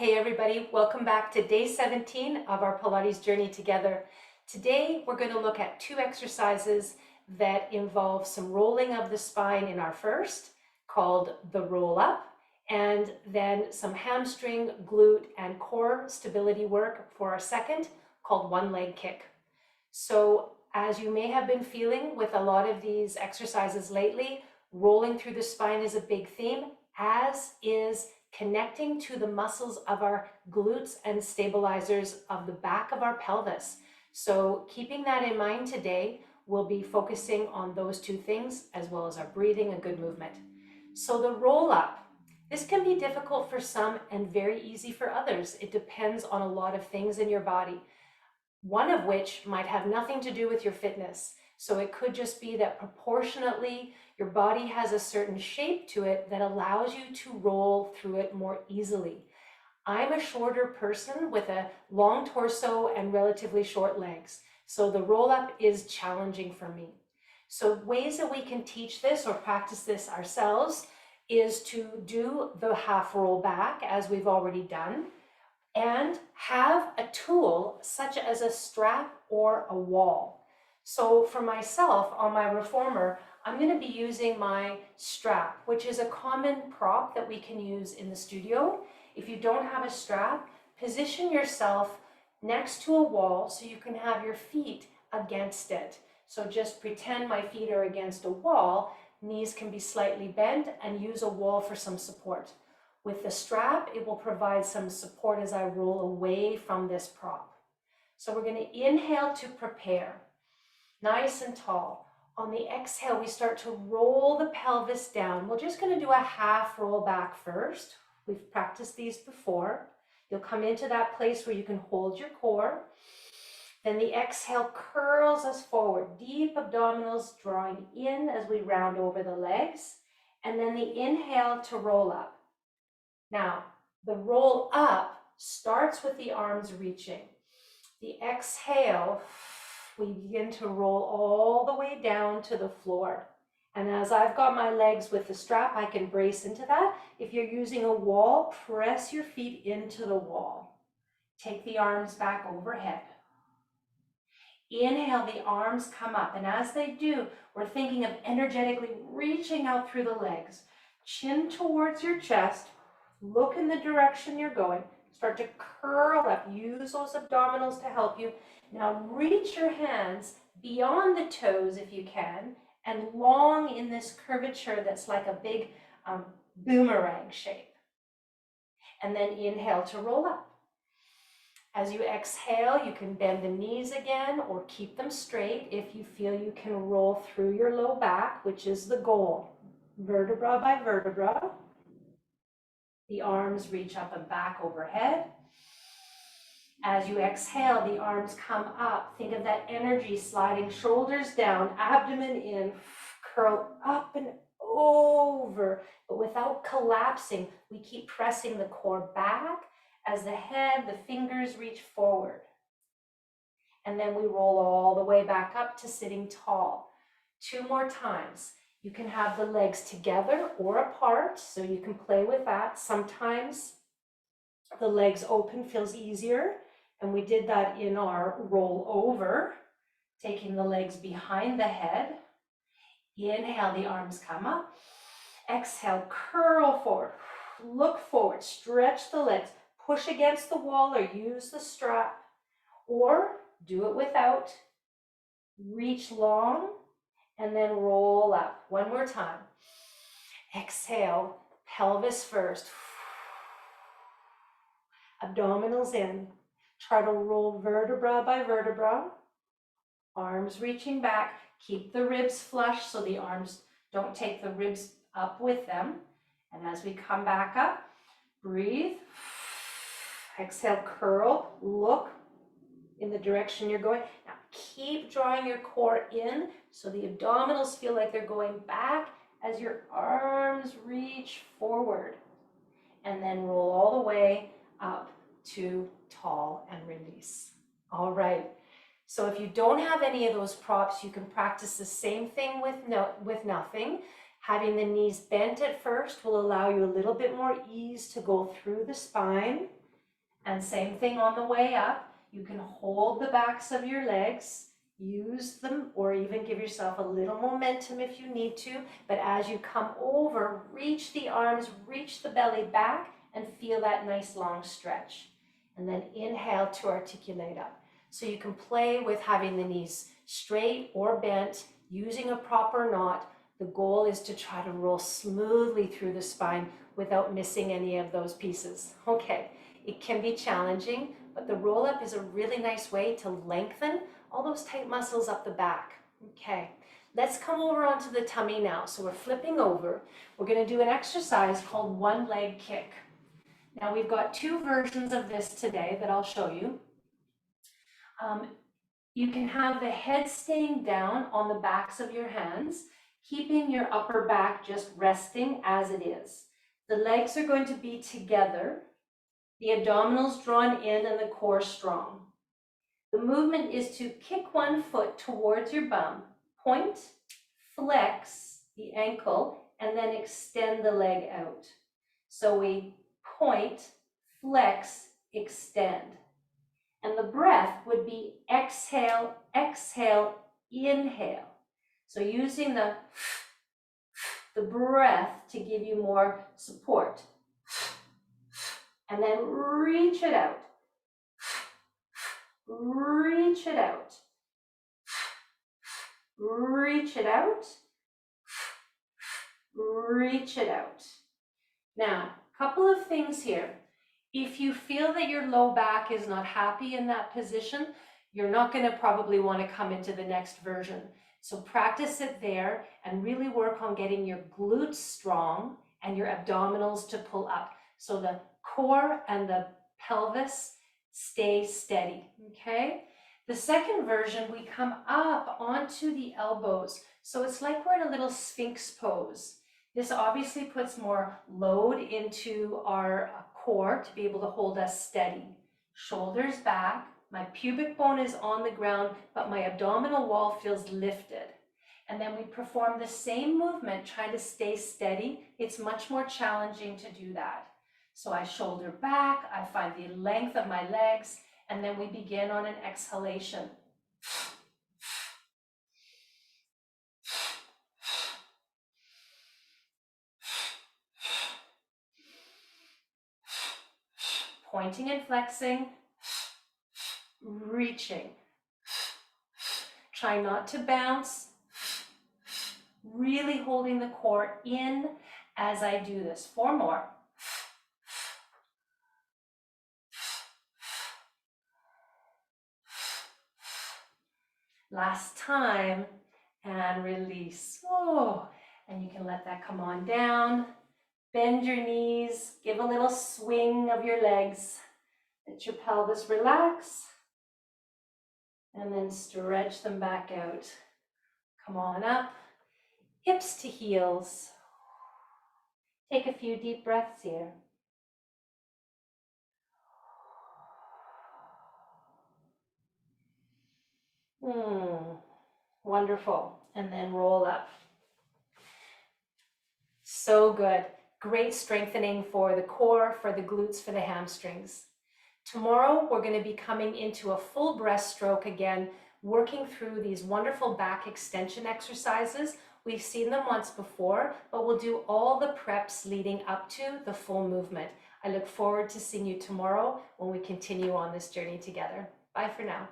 Hey everybody, welcome back to day 17 of our Pilates journey together. Today we're going to look at two exercises that involve some rolling of the spine in our first, called the roll up, and then some hamstring, glute, and core stability work for our second, called one leg kick. So as you may have been feeling with a lot of these exercises lately, rolling through the spine is a big theme, as is connecting to the muscles of our glutes and stabilizers of the back of our pelvis. So keeping that in mind today, we'll be focusing on those two things as well as our breathing and good movement. So the roll up, this can be difficult for some and very easy for others. It depends on a lot of things in your body, one of which might have nothing to do with your fitness. So it could just be that proportionately your body has a certain shape to it that allows you to roll through it more easily. I'm a shorter person with a long torso and relatively short legs, so the roll up is challenging for me. So ways that we can teach this or practice this ourselves is to do the half roll back as we've already done, and have a tool such as a strap or a wall. So for myself, on my reformer, I'm going to be using my strap, which is a common prop that we can use in the studio. If you don't have a strap, position yourself next to a wall so you can have your feet against it. So just pretend my feet are against a wall, knees can be slightly bent, and use a wall for some support. With the strap, it will provide some support as I roll away from this prop. So we're going to inhale to prepare. Nice and tall. On the exhale, we start to roll the pelvis down. We're just going to do a half roll back first. We've practiced these before. You'll come into that place where you can hold your core. Then the exhale curls us forward. Deep abdominals drawing in as we round over the legs. And then the inhale to roll up. Now, the roll up starts with the arms reaching. The exhale, we begin to roll all the way down to the floor. And as I've got my legs with the strap, I can brace into that. If you're using a wall, press your feet into the wall. Take the arms back overhead. Inhale, the arms come up. And as they do, we're thinking of energetically reaching out through the legs. Chin towards your chest. Look in the direction you're going. Start to curl up. Use those abdominals to help you. Now reach your hands beyond the toes if you can, and long in this curvature that's like a big boomerang shape. And then inhale to roll up. As you exhale, you can bend the knees again or keep them straight if you feel you can roll through your low back, which is the goal. Vertebra by vertebra. The arms reach up and back overhead. As you exhale, the arms come up. Think of that energy sliding shoulders down, abdomen in, curl up and over. But without collapsing, we keep pressing the core back as the head, the fingers reach forward. And then we roll all the way back up to sitting tall. 2 more times. You can have the legs together or apart, so you can play with that. Sometimes the legs open feels easier, and we did that in our roll over, taking the legs behind the head. Inhale, the arms come up. Exhale, curl forward. Look forward, stretch the legs, push against the wall or use the strap, or do it without. Reach long and then roll up. 1 more time. Exhale, pelvis first. Abdominals in. Try to roll vertebra by vertebra. Arms reaching back. Keep the ribs flush so the arms don't take the ribs up with them. And as we come back up, breathe. Exhale, curl, look in the direction you're going. Now keep drawing your core in so the abdominals feel like they're going back as your arms reach forward. And then roll all the way up to tall and release. All right. So if you don't have any of those props, you can practice the same thing with nothing. Having the knees bent at first will allow you a little bit more ease to go through the spine. And same thing on the way up. You can hold the backs of your legs, use them, or even give yourself a little momentum if you need to. But as you come over, reach the arms, reach the belly back, and feel that nice long stretch. And then inhale to articulate up. So you can play with having the knees straight or bent, using a proper knot. The goal is to try to roll smoothly through the spine without missing any of those pieces. Okay, it can be challenging, but the roll up is a really nice way to lengthen all those tight muscles up the back. Okay, let's come over onto the tummy now. So we're flipping over. We're going to do an exercise called one leg kick. Now we've got two versions of this today that I'll show you. You can have the head staying down on the backs of your hands, keeping your upper back just resting as it is. The legs are going to be together, the abdominals drawn in and the core strong. The movement is to kick one foot towards your bum, point, flex the ankle, and then extend the leg out. So we point, flex, extend. And the breath would be exhale, exhale, inhale. So using the breath to give you more support. And then reach it out. Reach it out. Reach it out. Reach it out. Now, a couple of things here. If you feel that your low back is not happy in that position, you're not going to probably want to come into the next version. So practice it there and really work on getting your glutes strong and your abdominals to pull up. So the core and the pelvis stay steady, okay? The second version, we come up onto the elbows. So it's like we're in a little sphinx pose. This obviously puts more load into our core to be able to hold us steady. Shoulders back, my pubic bone is on the ground, but my abdominal wall feels lifted. And then we perform the same movement, trying to stay steady. It's much more challenging to do that. So I shoulder back, I find the length of my legs, and then we begin on an exhalation. Pointing and flexing, reaching. Try not to bounce, really holding the core in as I do this. 4 more. Last time, and release. Oh, and you can let that come on down. Bend your knees, give a little swing of your legs. Let your pelvis relax. And then stretch them back out. Come on up, hips to heels. Take a few deep breaths here. Wonderful. And then roll up. So good. Great strengthening for the core, for the glutes, for the hamstrings. Tomorrow, we're going to be coming into a full breaststroke again, working through these wonderful back extension exercises. We've seen them once before, but we'll do all the preps leading up to the full movement. I look forward to seeing you tomorrow when we continue on this journey together. Bye for now.